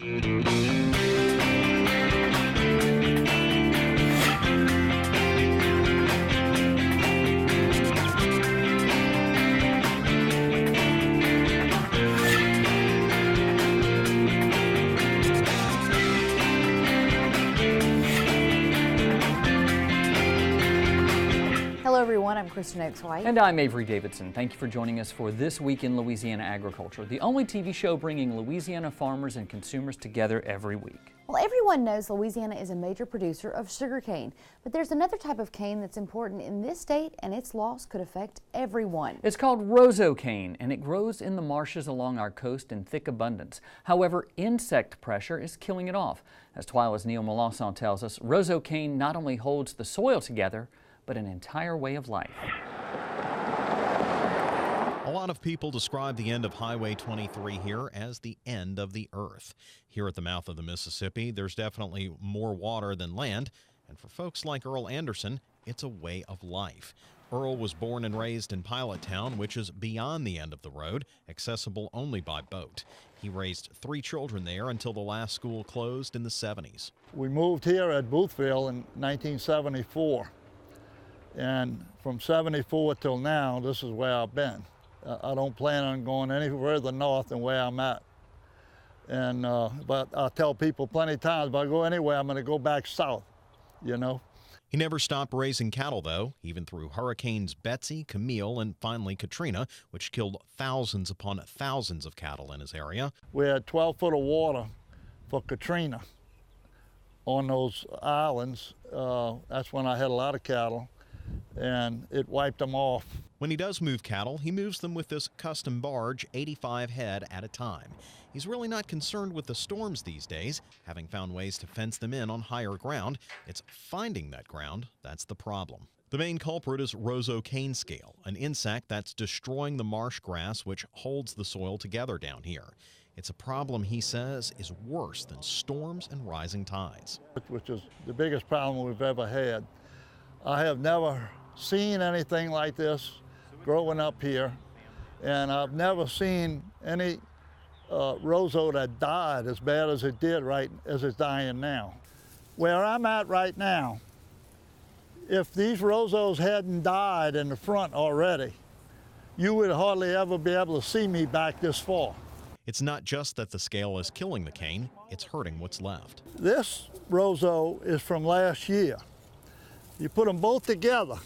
Hello everyone, I'm Kristen Oaks-White. And I'm Avery Davidson. Thank you for joining us for This Week in Louisiana Agriculture, the only TV show bringing Louisiana farmers and consumers together every week. Well, everyone knows Louisiana is a major producer of sugarcane, but there's another type of cane that's important in this state, and its loss could affect everyone. It's called roseau cane, and it grows in the marshes along our coast in thick abundance. However, insect pressure is killing it off. As Twila's Neil Melanson tells us, roseau cane not only holds the soil together, but an entire way of life. A lot of people describe the end of Highway 23 here as the end of the earth. Here at the mouth of the Mississippi, there's definitely more water than land, and for folks like Earl Anderson, it's a way of life. Earl was born and raised in Pilot Town, which is beyond the end of the road, accessible only by boat. He raised 3 children there until the last school closed in the 70s. We moved here at Boothville in 1974. And from 74 till now, this is where I've been. I don't plan on going any further north than where I'm at. And but I tell people plenty of times, if I go anywhere, I'm going to go back south, you know. He never stopped raising cattle, though, even through Hurricanes Betsy, Camille, and finally Katrina, which killed thousands upon thousands of cattle in his area. We had 12 foot of water for Katrina on those islands. That's when I had a lot of cattle, and it wiped them off. When he does move cattle, he moves them with this custom barge, 85 head at a time. He's really not concerned with the storms these days, having found ways to fence them in on higher ground. It's finding that ground that's the problem. The main culprit is roseau cane scale, an insect that's destroying the marsh grass which holds the soil together down here. It's a problem, he says, is worse than storms and rising tides. Which is the biggest problem we've ever had. I have never seen anything like this growing up here, and I've never seen any roseau that died as bad as it did right as it's dying now. Where I'm at right now, if these roseaus hadn't died in the front already, you would hardly ever be able to see me back this far. It's not just that the scale is killing the cane, it's hurting what's left. This roseau is from last year. You put them both together.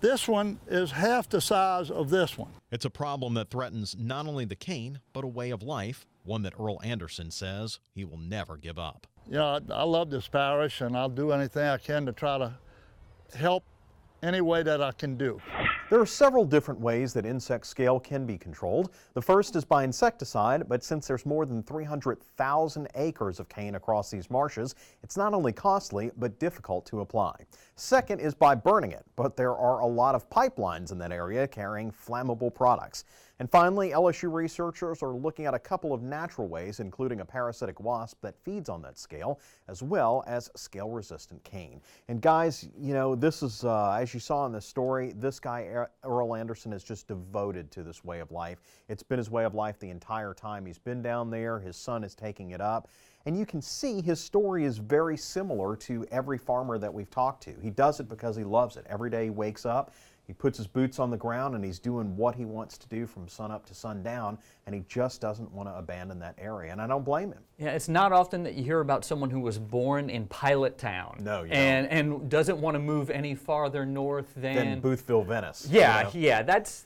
This one is half the size of this one. It's a problem that threatens not only the cane, but a way of life, one that Earl Anderson says he will never give up. You know, I love this parish, and I'll do anything I can to try to help any way that I can do. There are several different ways that insect scale can be controlled. The first is by insecticide, but since there's more than 300,000 acres of cane across these marshes, it's not only costly, but difficult to apply. Second is by burning it, but there are a lot of pipelines in that area carrying flammable products. And finally, LSU researchers are looking at a couple of natural ways, including a parasitic wasp that feeds on that scale, as well as scale-resistant cane. And guys, you know, this is, as you saw in the story, this guy, Earl Anderson, is just devoted to this way of life. It's been his way of life the entire time he's been down there. His son is taking it up. And you can see his story is very similar to every farmer that we've talked to. He does it because he loves it. Every day he wakes up, he puts his boots on the ground, and he's doing what he wants to do from sun up to sundown, and he just doesn't want to abandon that area, and I don't blame him. Yeah, it's not often that you hear about someone who was born in Pilot Town. No, you and doesn't want to move any farther north than Boothville, Venice. Yeah, you know? yeah, that's...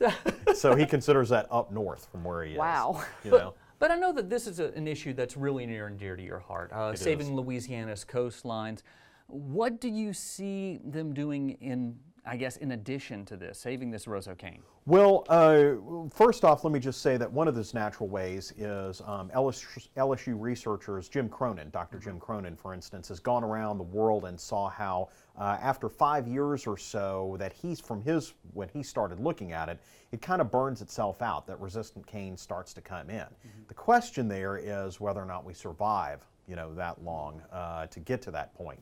So he considers that up north from where he is. Wow. You know? But I know that this is an issue that's really near and dear to your heart, saving Louisiana's coastlines. What do you see them doing in, I guess, in addition to this, saving this roseau cane? Well, first off, let me just say that one of those natural ways is LSU researchers, Dr. Jim Cronin, for instance, has gone around the world and saw how after 5 years or so that when he started looking at it, it kind of burns itself out, that resistant cane starts to come in. Mm-hmm. The question there is whether or not we survive that long to get to that point.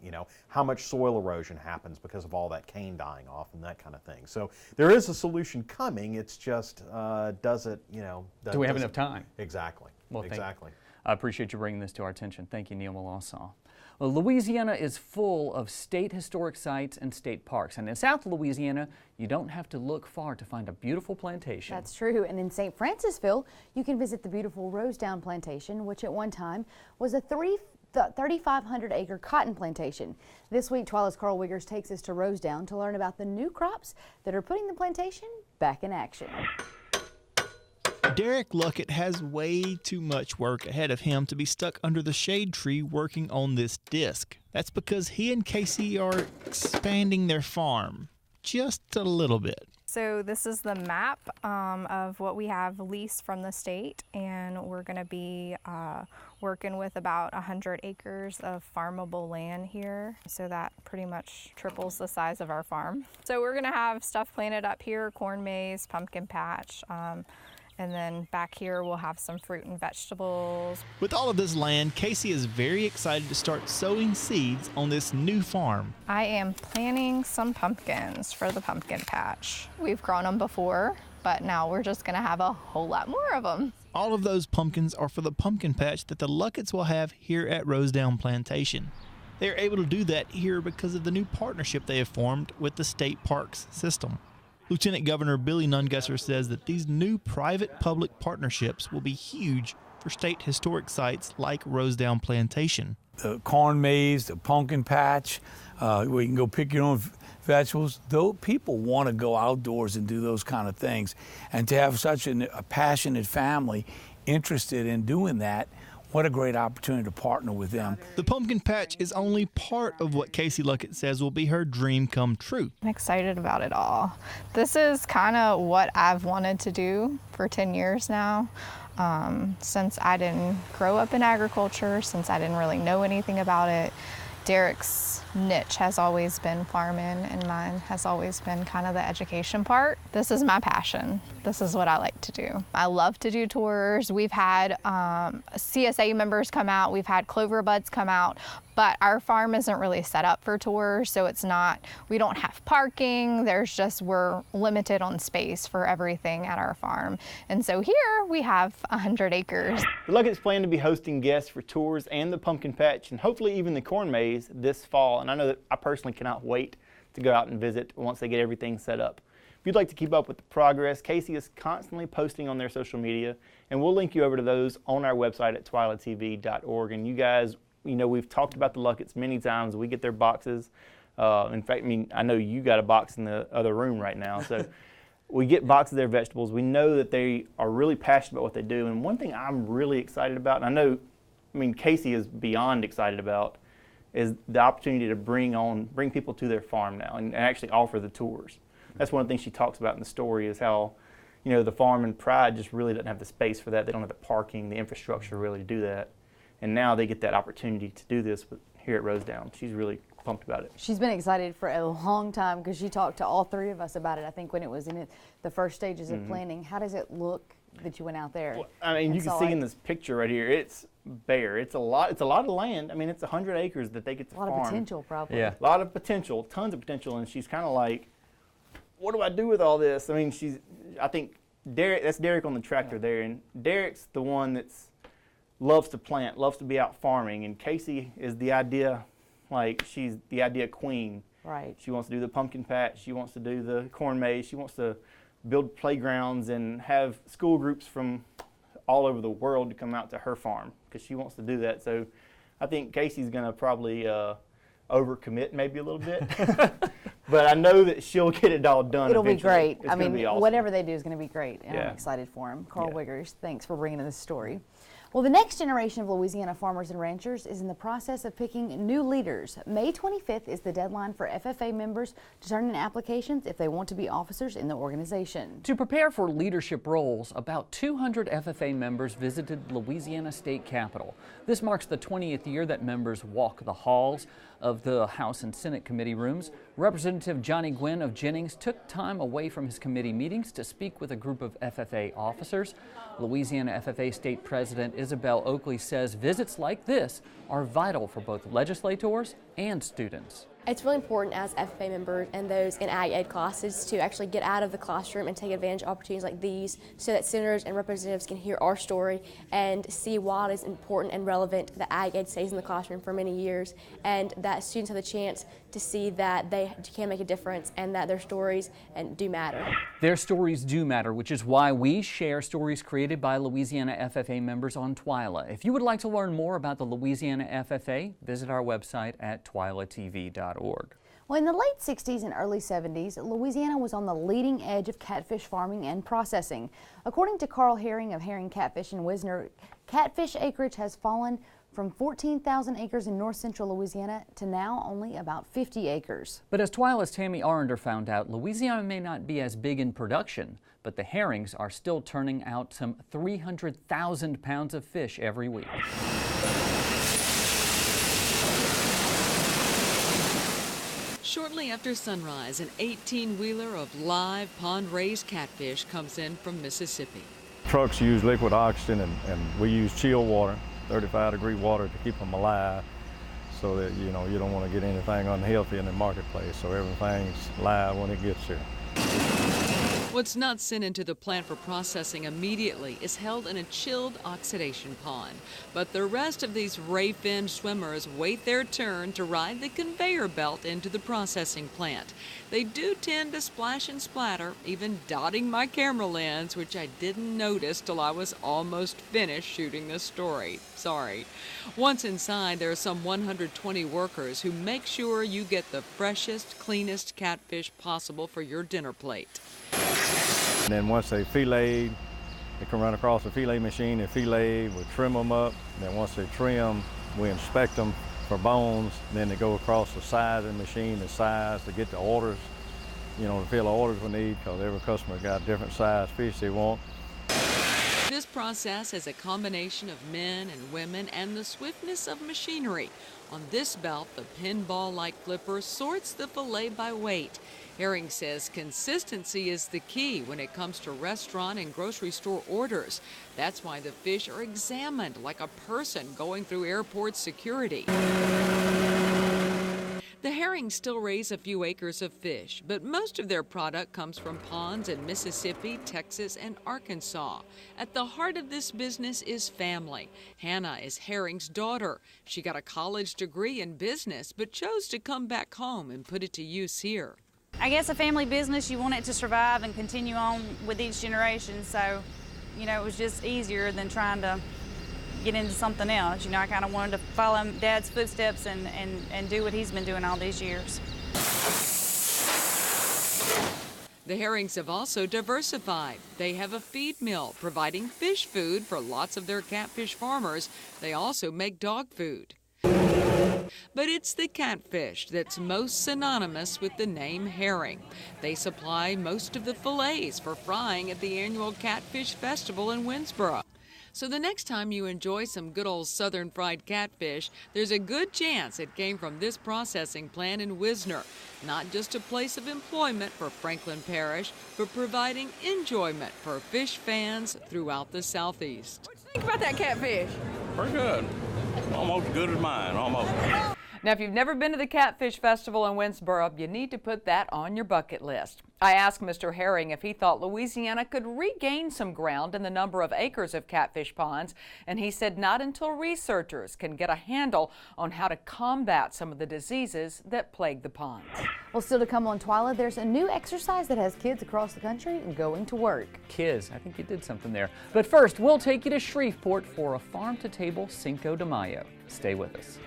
How much soil erosion happens because of all that cane dying off and that kind of thing. So there is a solution coming. It's just, do we have enough time? Exactly. Well, exactly. I appreciate you bringing this to our attention. Thank you, Neil Melanson. Well, Louisiana is full of state historic sites and state parks. And in South Louisiana, you don't have to look far to find a beautiful plantation. That's true. And in St. Francisville, you can visit the beautiful Rosedown Plantation, which at one time was a 3,500-acre cotton plantation. This week, Twila's Carl Wiggers takes us to Rosedown to learn about the new crops that are putting the plantation back in action. Derek Luckett has way too much work ahead of him to be stuck under the shade tree working on this disc. That's because he and Casey are expanding their farm just a little bit. So this is the map of what we have leased from the state, and we're going to be working with about 100 acres of farmable land here. So that pretty much triples the size of our farm. So we're going to have stuff planted up here, corn maze, pumpkin patch, and then back here we'll have some fruit and vegetables. With all of this land, Casey is very excited to start sowing seeds on this new farm. I am planting some pumpkins for the pumpkin patch. We've grown them before, but now we're just gonna have a whole lot more of them. All of those pumpkins are for the pumpkin patch that the Lucketts will have here at Rosedown Plantation. They are able to do that here because of the new partnership they have formed with the state parks system. Lieutenant Governor Billy Nungesser says that these new private-public partnerships will be huge for state historic sites like Rosedown Plantation. The corn maze, the pumpkin patch, where you can go pick your own vegetables. Those people want to go outdoors and do those kind of things. And to have such a passionate family interested in doing that, what a great opportunity to partner with them. The pumpkin patch is only part of what Casey Luckett says will be her dream come true. I'm excited about it all. This is kind of what I've wanted to do for 10 years now. Since I didn't grow up in agriculture, since I didn't really know anything about it. Derek's niche has always been farming, and mine has always been kind of the education part. This is my passion. This is what I like to do. I love to do tours. We've had CSA members come out. We've had clover buds come out, but our farm isn't really set up for tours, so it's not, we don't have parking. We're limited on space for everything at our farm. And so here we have 100 acres. The Lucketts plan to be hosting guests for tours and the pumpkin patch, and hopefully even the corn maze this fall. And I know that I personally cannot wait to go out and visit once they get everything set up. If you'd like to keep up with the progress, Casey is constantly posting on their social media, and we'll link you over to those on our website at twilatv.org. And you guys, you know, we've talked about the Lucketts many times. We get their boxes. In fact, I know you got a box in the other room right now. So we get boxes of their vegetables. We know that they are really passionate about what they do. And one thing I'm really excited about, and Casey is beyond excited about, is the opportunity to bring people to their farm now and actually offer the tours. That's one of the things she talks about in the story, is how, you know, the farm in Pride just really doesn't have the space for that. They don't have the parking, the infrastructure really to do that. And now they get that opportunity to do this here at Rosedown. She's really pumped about it. She's been excited for a long time because she talked to all three of us about it, I think, when it was in the first stages of planning. How does it look that you went out there? Well, you can see in this picture right here, it's bare. It's a lot of land. It's 100 acres that they get to farm. A lot of potential, probably. Yeah. A lot of potential, tons of potential, and she's kind of like, what do I do with all this? I think that's Derek on the tractor there, and Derek's the one that's loves to plant, loves to be out farming, and Casey is the idea, she's the idea queen. Right. She wants to do the pumpkin patch, she wants to do the corn maze, she wants to build playgrounds and have school groups from all over the world to come out to her farm, because she wants to do that. So I think Casey's going to probably overcommit maybe a little bit. But I know that she'll get it all done. It'll eventually. be great. It's gonna be awesome. Whatever they do is going to be great, and I'm excited for him. Carl Wiggers, thanks for bringing in this story. Well, the next generation of Louisiana farmers and ranchers is in the process of picking new leaders. May 25th is the deadline for FFA members to turn in applications if they want to be officers in the organization. To prepare for leadership roles, about 200 FFA members visited Louisiana State Capitol. This marks the 20th year that members walk the halls of the House and Senate committee rooms. Representative Johnny Gwynn of Jennings took time away from his committee meetings to speak with a group of FFA officers. Louisiana FFA State President Isabel Oakley says visits like this are vital for both legislators and students. It's really important as FFA members and those in ag ed classes to actually get out of the classroom and take advantage of opportunities like these so that senators and representatives can hear our story and see why it is important and relevant that ag ed stays in the classroom for many years, and that students have the chance to see that they can make a difference and that their stories do matter. Their stories do matter, which is why we share stories created by Louisiana FFA members on Twila. If you would like to learn more about the Louisiana FFA, visit our website at twilatv.org. Well, in the late 60s and early 70s, Louisiana was on the leading edge of catfish farming and processing. According to Carl Herring of Herring Catfish in Wisner, catfish acreage has fallen from 14,000 acres in north central Louisiana to now only about 50 acres. But as Twila's Tammy Arender found out, Louisiana may not be as big in production, but the herrings are still turning out some 300,000 pounds of fish every week. Shortly after sunrise, an 18-wheeler of live pond-raised catfish comes in from Mississippi. Trucks use liquid oxygen and we use chill water, 35-degree water, to keep them alive so that, you know, you don't want to get anything unhealthy in the marketplace, so everything's live when it gets here. What's not sent into the plant for processing immediately is held in a chilled oxidation pond. But the rest of these ray-finned swimmers wait their turn to ride the conveyor belt into the processing plant. They do tend to splash and splatter, even dotting my camera lens, which I didn't notice till I was almost finished shooting this story. Sorry. Once inside, there are some 120 workers who make sure you get the freshest, cleanest catfish possible for your dinner plate. And then once they filleted, they can run across the fillet machine and fillet, we trim them up. And then once they trim, we inspect them for bones. And then they go across the size of the machine, the size to get the orders, you know, to fill the orders we need, because every customer got different size fish they want. This process is a combination of men and women and the swiftness of machinery. On this belt, the pinball-like flipper sorts the fillet by weight. Herring says consistency is the key when it comes to restaurant and grocery store orders. That's why the fish are examined like a person going through airport security. The herrings still raise a few acres of fish, but most of their product comes from ponds in Mississippi, Texas, and Arkansas. At the heart of this business is family. Hannah is Herring's daughter. She got a college degree in business, but chose to come back home and put it to use here. I guess a family business, you want it to survive and continue on with each generation, so, you know, it was just easier than trying to get into something else. You know, I kind of wanted to follow Dad's footsteps and do what he's been doing all these years. The herrings have also diversified. They have a feed mill providing fish food for lots of their catfish farmers. They also make dog food. But it's the catfish that's most synonymous with the name herring. They supply most of the fillets for frying at the annual Catfish Festival in Winsboro. So the next time you enjoy some good old southern fried catfish, there's a good chance it came from this processing plant in Wisner. Not just a place of employment for Franklin Parish, but providing enjoyment for fish fans throughout the Southeast. What do you think about that catfish? Pretty good. Almost as good as mine, almost. Now, if you've never been to the Catfish Festival in Winsboro, you need to put that on your bucket list. I asked Mr. Herring if he thought Louisiana could regain some ground in the number of acres of catfish ponds, and he said not until researchers can get a handle on how to combat some of the diseases that plague the ponds. Well, still to come on Twila, there's a new exercise that has kids across the country going to work. Kids, I think you did something there. But first, we'll take you to Shreveport for a farm-to-table Cinco de Mayo. Stay with us.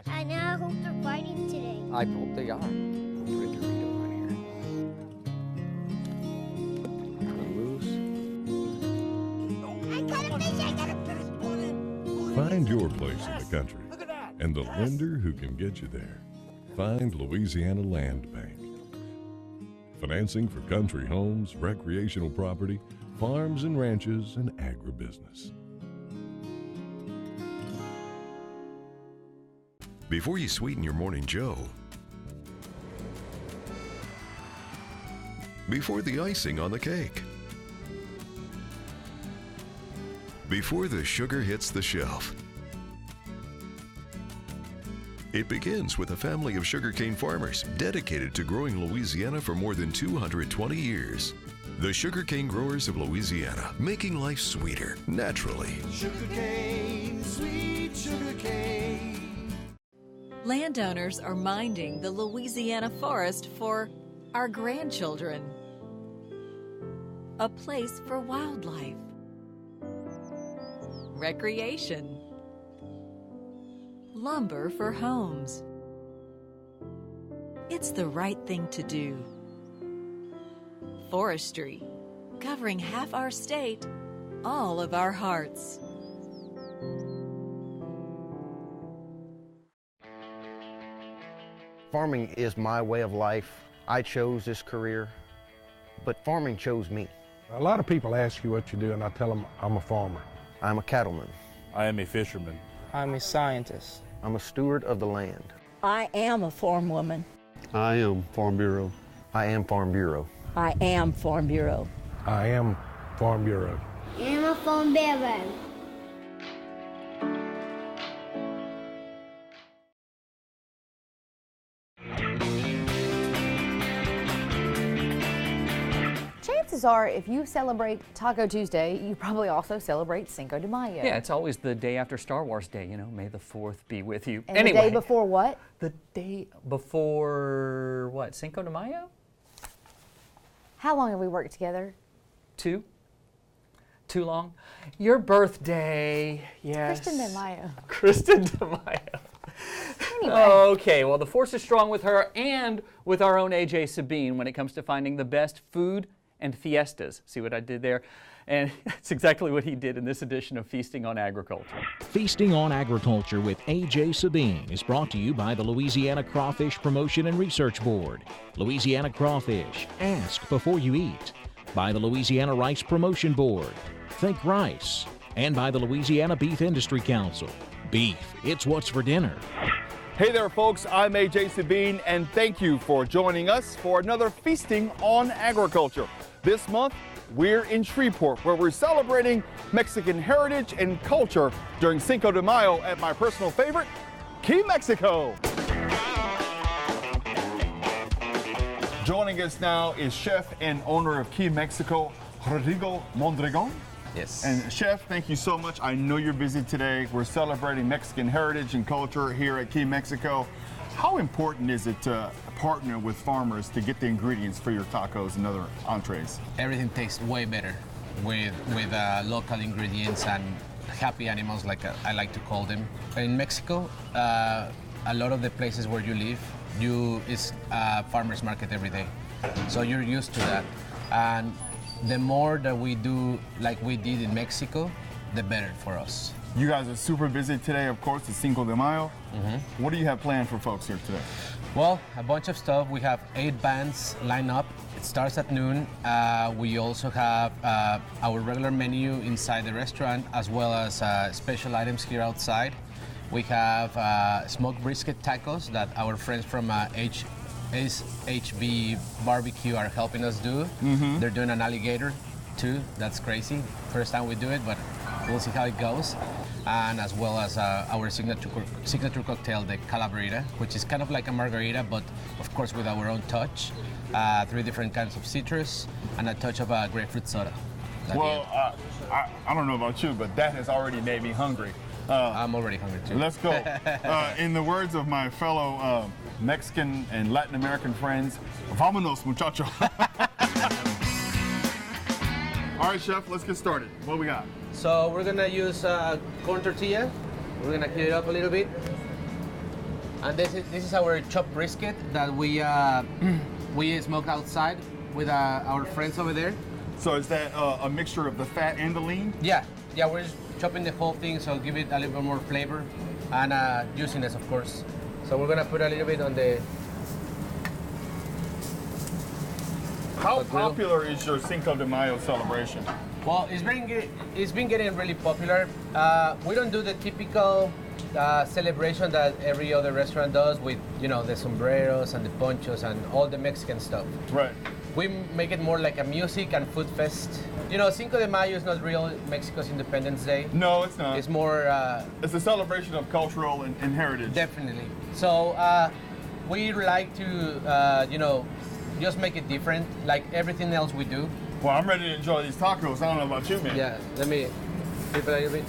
I now hope they're fighting today. I hope they are. Find your place in the country and the lender who can get you there. Find Louisiana Land Bank. Financing for country homes, recreational property, farms and ranches, and agribusiness. Before you sweeten your morning joe, before the icing on the cake, before the sugar hits the shelf. It begins with a family of sugarcane farmers dedicated to growing Louisiana for more than 220 years. The sugarcane growers of Louisiana, making life sweeter, naturally. Sugarcane, sweet sugarcane. Landowners are minding the Louisiana forest for our grandchildren. A place for wildlife, recreation, lumber for homes. It's the right thing to do. Forestry, covering half our state, all of our hearts. Farming is my way of life. I chose this career, but farming chose me. A lot of people ask you what you do, and I tell them I'm a farmer. I'm a cattleman. I am a fisherman. I'm a scientist. I'm a steward of the land. I am a farm woman. I am Farm Bureau. I am Farm Bureau. I am Farm Bureau. I am Farm Bureau. I'm a Farm Bureau. Chances are, if you celebrate Taco Tuesday, you probably also celebrate Cinco de Mayo. Yeah, it's always the day after Star Wars Day, you know, may the 4th be with you. And anyway, the day before what? The day before what, Cinco de Mayo? How long have we worked together? Too long? Your birthday, yes. Kristen de Mayo. Kristen de Mayo. Anyway. Okay, well, the force is strong with her and with our own AJ Sabine when it comes to finding the best food and fiestas. See what I did there? And that's exactly what he did in this edition of Feasting on Agriculture. Feasting on Agriculture with AJ Sabine is brought to you by the Louisiana Crawfish Promotion and Research Board. Louisiana Crawfish, ask before you eat. By the Louisiana Rice Promotion Board, think rice. And by the Louisiana Beef Industry Council. Beef, it's what's for dinner. Hey there, folks. I'm AJ Sabine, and thank you for joining us for another Feasting on Agriculture. This month, we're in Shreveport, where we're celebrating Mexican heritage and culture during Cinco de Mayo at my personal favorite, Key Mexico. Joining us now is chef and owner of Key Mexico, Rodrigo Mondragon. Yes. And Chef, thank you so much. I know you're busy today. We're celebrating Mexican heritage and culture here at Key Mexico. How important is it to partner with farmers to get the ingredients for your tacos and other entrees? Everything tastes way better with local ingredients and happy animals, like I like to call them. In Mexico, a lot of the places where you live, is farmers market every day. So you're used to that. And the more that we do like we did in Mexico, the better for us. You guys are super busy today, of course, it's Cinco de Mayo. Mm-hmm. What do you have planned for folks here today? Well, a bunch of stuff. We have 8 bands lined up. It starts at noon. We also have our regular menu inside the restaurant, as well as special items here outside. We have smoked brisket tacos that our friends from HB Barbecue are helping us do. Mm-hmm. They're doing an alligator too. That's crazy. First time we do it, but we'll see how it goes. And as well as our signature cocktail, the Calaverita, which is kind of like a margarita, but of course with our own touch. 3 different kinds of citrus and a touch of grapefruit soda. Well, I don't know about you, but that has already made me hungry. I'm already hungry too. Let's go. In the words of my fellow Mexican and Latin American friends, vámonos, muchacho. All right, Chef, let's get started. What we got? So we're gonna use corn tortilla. We're gonna heat it up a little bit. And this is our chopped brisket that we smoked outside with our friends over there. So is that a mixture of the fat and the lean? Yeah, we're just chopping the whole thing, so give it a little bit more flavor and juiciness, of course. So we're gonna put a little bit on the. How popular is your Cinco de Mayo celebration? Well, it's been getting really popular. We don't do the typical celebration that every other restaurant does with, the sombreros and the ponchos and all the Mexican stuff. Right. we make it more like a music and food fest. You know, Cinco de Mayo is not real Mexico's Independence Day. No, it's not. It's more... it's a celebration of cultural and heritage. Definitely. So we like to, you know, just make it different, like everything else we do. Well, I'm ready to enjoy these tacos. I don't know about you, man. Yeah, let me dip it a little bit.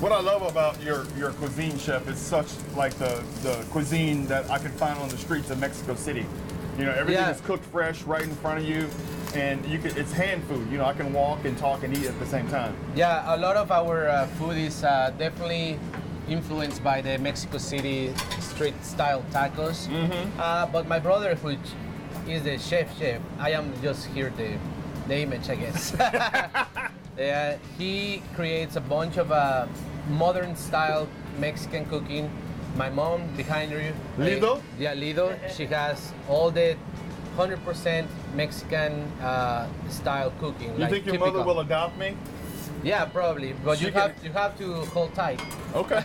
What I love about your cuisine, chef, is such like the cuisine that I can find on the streets of Mexico City. You know, everything is cooked fresh right in front of you, and it's hand food. You know, I can walk and talk and eat at the same time. Yeah, a lot of our food is definitely influenced by the Mexico City street-style tacos. But my brother, which is the chef, I am just here the image, I guess. He creates a bunch of modern-style Mexican cooking. My mom behind you. Lido? Yeah, Lido. She has all the 100% Mexican style cooking. You think your mother will adopt me? Yeah, probably. But you have to hold tight. Okay.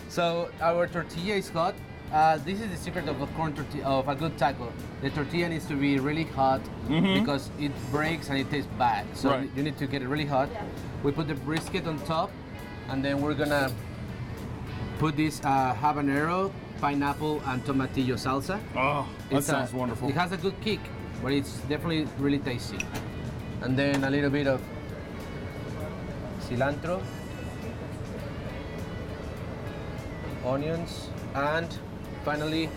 So our tortilla is hot. This is the secret of a corn tortilla, of a good taco. The tortilla needs to be really hot because it breaks and it tastes bad. So you need to get it really hot. We put the brisket on top, and then we're gonna put this habanero, pineapple, and tomatillo salsa. Oh, that sounds wonderful. It has a good kick, but it's definitely really tasty. And then a little bit of cilantro, onions, and finally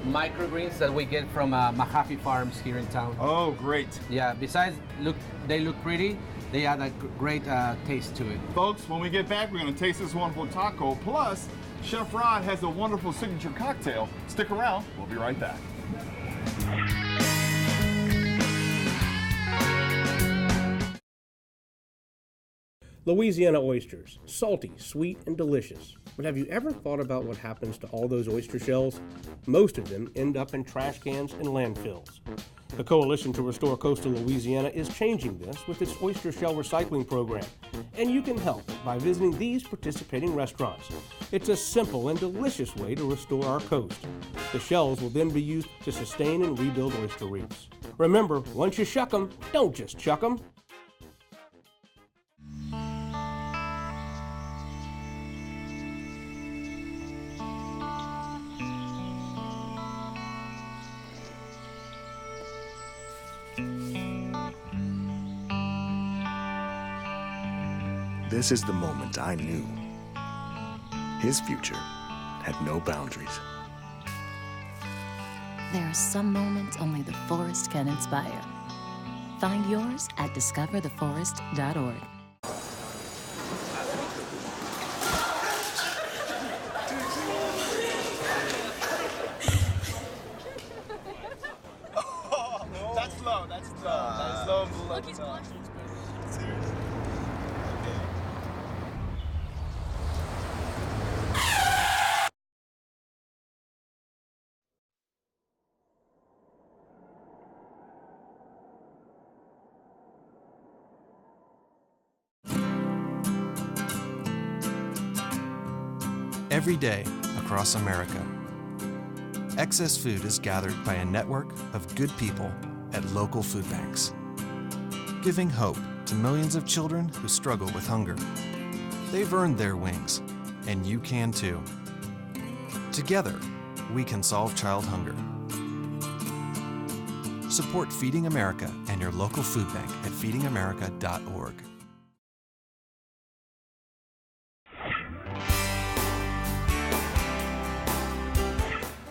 microgreens that we get from Mahaffey Farms here in town. Oh, great. Yeah, besides they look pretty, they add a great taste to it. Folks, when we get back, we're going to taste this wonderful taco. Plus, Chef Rod has a wonderful signature cocktail. Stick around. We'll be right back. Louisiana oysters, salty, sweet, and delicious. But have you ever thought about what happens to all those oyster shells? Most of them end up in trash cans and landfills. The Coalition to Restore Coastal Louisiana is changing this with its oyster shell recycling program. And you can help by visiting these participating restaurants. It's a simple and delicious way to restore our coast. The shells will then be used to sustain and rebuild oyster reefs. Remember, once you shuck them, don't just chuck them. This is the moment I knew his future had no boundaries. There are some moments only the forest can inspire. Find yours at discovertheforest.org. That's low. That's low. Every day across America, excess food is gathered by a network of good people at local food banks, giving hope to millions of children who struggle with hunger. They've earned their wings, and you can too. Together, we can solve child hunger. Support Feeding America and your local food bank at feedingamerica.org.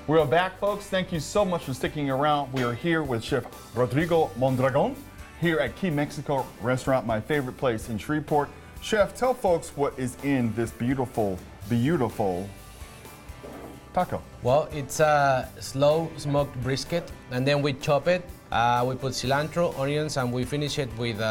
We're back, folks. Thank you so much for sticking around. We are here with Chef Rodrigo Mondragon here at Key Mexico Restaurant, my favorite place in Shreveport. Chef, tell folks what is in this beautiful, beautiful taco. Well, it's a slow smoked brisket, and then we chop it. We put cilantro, onions, and we finish it with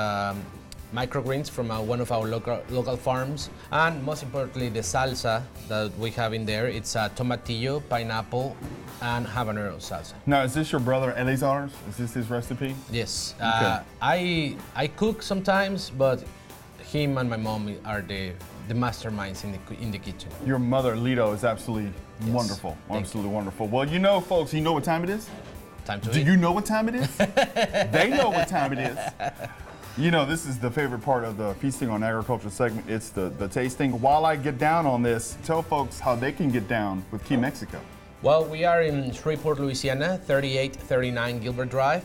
microgreens from one of our local farms. And most importantly, the salsa that we have in there, it's tomatillo, pineapple, and habanero salsa. Now, is this your brother Eleazar's? Is this his recipe? Yes. Okay. I cook sometimes, but him and my mom are the masterminds in the kitchen. Your mother, Lido, is absolutely wonderful. Absolutely wonderful. Well, you know, folks, you know what time it is? Time to Do eat. you know what time it is? They know what time it is. You know, this is the favorite part of the Feasting on Agriculture segment. It's the tasting. While I get down on this, tell folks how they can get down with Key Mexico. Well, we are in Shreveport, Louisiana, 3839 Gilbert Drive.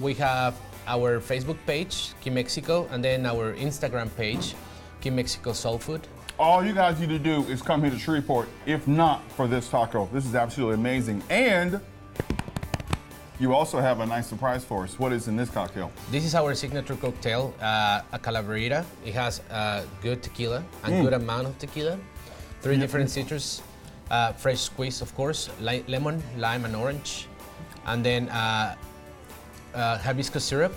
We have our Facebook page, Key Mexico, and then our Instagram page, Key Mexico Soul Food. All you guys need to do is come here to Shreveport, if not for this taco. This is absolutely amazing. And you also have a nice surprise for us. What is in this cocktail? This is our signature cocktail, a calaverita. It has good tequila, a good amount of tequila, 3 different citrus, fresh squeeze, of course, lemon, lime, and orange, and then hibiscus syrup,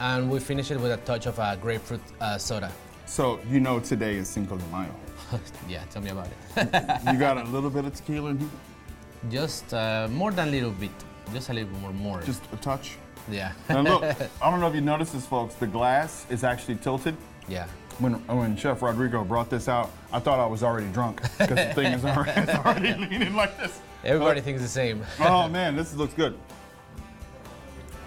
and we finish it with a touch of grapefruit soda. So you know today is Cinco de Mayo. Yeah, tell me about it. You got a little bit of tequila in here? Just more than a little bit. Just a little more. Just a touch? Yeah. And look, I don't know if you noticed this, folks, the glass is actually tilted. Yeah. When Chef Rodrigo brought this out, I thought I was already drunk because the thing is already leaning like this. Everybody thinks the same. Oh man, this looks good.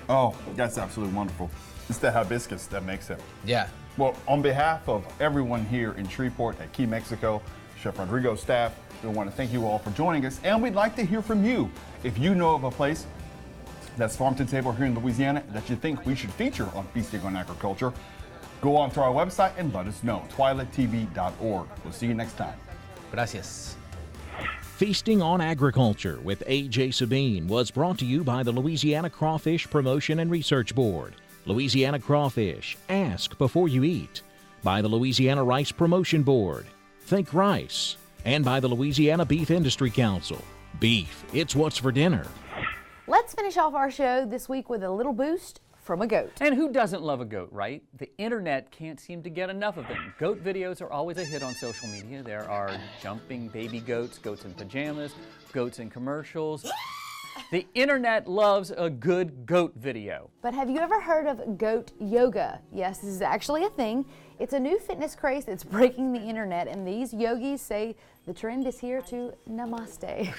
Oh, that's absolutely wonderful. It's the hibiscus that makes it. Yeah. Well, on behalf of everyone here in Shreveport at Key Mexico, Chef Rodrigo's staff, we want to thank you all for joining us, and we'd like to hear from you. If you know of a place that's farm to table here in Louisiana that you think we should feature on Feasting on Agriculture, go on to our website and let us know, twilatv.org. We'll see you next time. Gracias. Feasting on Agriculture with A.J. Sabine was brought to you by the Louisiana Crawfish Promotion and Research Board, Louisiana Crawfish, Ask Before You Eat, by the Louisiana Rice Promotion Board, Think Rice, and by the Louisiana Beef Industry Council. Beef, it's what's for dinner. Let's finish off our show this week with a little boost from a goat. And who doesn't love a goat, right? The internet can't seem to get enough of them. Goat videos are always a hit on social media. There are jumping baby goats, goats in pajamas, goats in commercials. The internet loves a good goat video. But have you ever heard of goat yoga? Yes, this is actually a thing. It's a new fitness craze that's breaking the internet, and these yogis say the trend is here to namaste.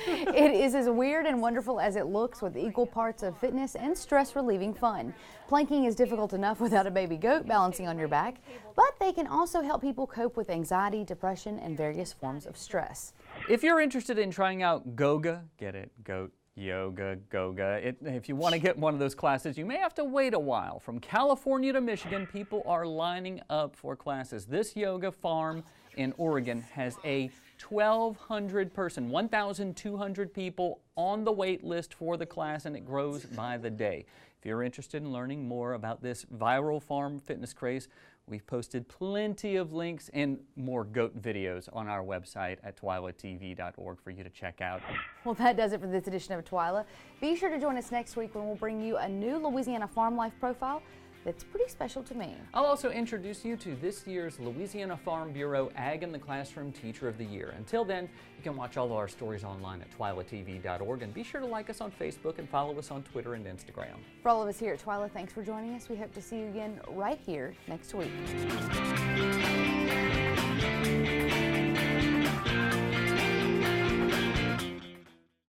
It is as weird and wonderful as it looks, with equal parts of fitness and stress-relieving fun. Planking is difficult enough without a baby goat balancing on your back, but they can also help people cope with anxiety, depression, and various forms of stress. If you're interested in trying out Goga, get it, goat, yoga, Goga. If you want to get one of those classes, you may have to wait a while. From California to Michigan, people are lining up for classes. This yoga farm in Oregon has a 1,200 person, 1,200 people on the wait list for the class, and it grows by the day. If you're interested in learning more about this viral farm fitness craze, we've posted plenty of links and more goat videos on our website at twilatv.org for you to check out. Well, that does it for this edition of Twila. Be sure to join us next week when we'll bring you a new Louisiana farm life profile that's pretty special to me. I'll also introduce you to this year's Louisiana Farm Bureau Ag in the Classroom Teacher of the Year. Until then, you can watch all of our stories online at twilatv.org, and be sure to like us on Facebook and follow us on Twitter and Instagram. For all of us here at Twila, thanks for joining us. We hope to see you again right here next week.